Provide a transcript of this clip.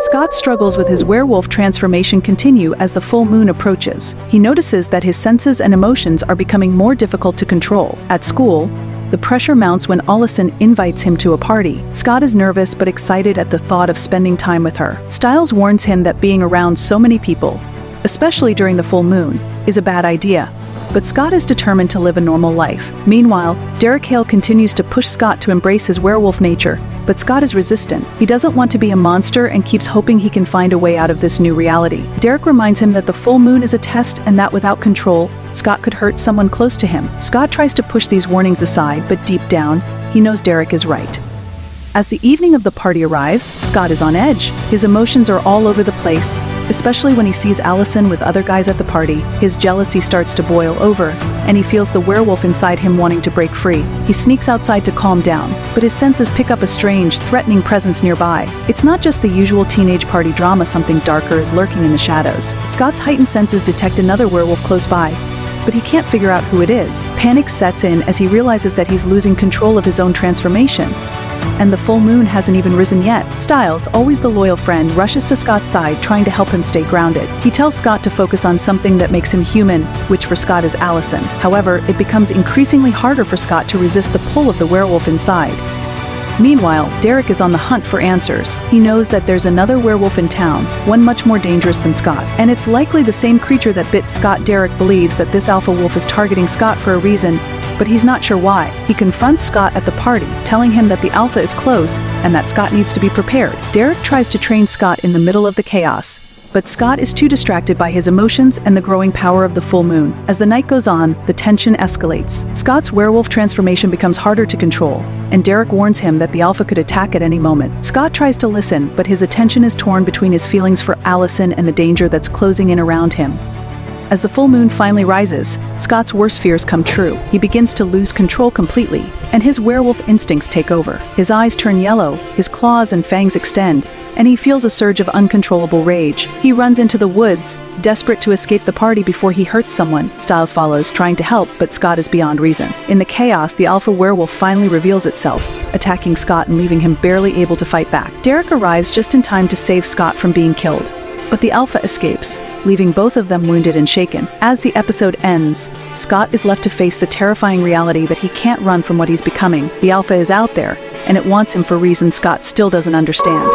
Scott's struggles with his werewolf transformation continue as the full moon approaches. He notices that his senses and emotions are becoming more difficult to control. At school, the pressure mounts when Allison invites him to a party. Scott is nervous but excited at the thought of spending time with her. Stiles warns him that being around so many people, especially during the full moon, is a bad idea. But Scott is determined to live a normal life. Meanwhile, Hale continues to push Scott to embrace his werewolf nature, but Scott is resistant. He doesn't want to be a monster and keeps hoping he can find a way out of this new reality. Derek reminds him that the full moon is a test and that without control, Scott could hurt someone close to him. Scott tries to push these warnings aside, but deep down, he knows Derek is right. As the evening of the party arrives, Scott is on edge. His emotions are all over the place, especially when he sees Allison with other guys at the party. His jealousy starts to boil over, and he feels the werewolf inside him wanting to break free. He sneaks outside to calm down, but his senses pick up a strange, threatening presence nearby. It's not just the usual teenage party drama, something darker is lurking in the shadows. Scott's heightened senses detect another werewolf close by, but he can't figure out who it is. Panic sets in as he realizes that he's losing control of his own transformation. And the full moon hasn't even risen yet. Stiles, always the loyal friend, rushes to Scott's side, trying to help him stay grounded. He tells Scott to focus on something that makes him human, which for Scott is Allison. However, it becomes increasingly harder for Scott to resist the pull of the werewolf inside. Meanwhile, Derek is on the hunt for answers. He knows that there's another werewolf in town, one much more dangerous than Scott. And it's likely the same creature that bit Scott. Derek believes that this alpha wolf is targeting Scott for a reason, but he's not sure why. He confronts Scott at the party, telling him that the alpha is close and that Scott needs to be prepared. Derek tries to train Scott in the middle of the chaos, but Scott is too distracted by his emotions and the growing power of the full moon. As the night goes on, the tension escalates. Scott's werewolf transformation becomes harder to control, and Derek warns him that the alpha could attack at any moment. Scott tries to listen, but his attention is torn between his feelings for Allison and the danger that's closing in around him. As the full moon finally rises, Scott's worst fears come true. He begins to lose control completely, and his werewolf instincts take over. His eyes turn yellow, his claws and fangs extend, and he feels a surge of uncontrollable rage. He runs into the woods, desperate to escape the party before he hurts someone. Stiles follows, trying to help, but Scott is beyond reason. In the chaos, the alpha werewolf finally reveals itself, attacking Scott and leaving him barely able to fight back. Derek arrives just in time to save Scott from being killed, but the alpha escapes, leaving both of them wounded and shaken. As the episode ends, Scott is left to face the terrifying reality that he can't run from what he's becoming. The alpha is out there, and it wants him for reasons Scott still doesn't understand.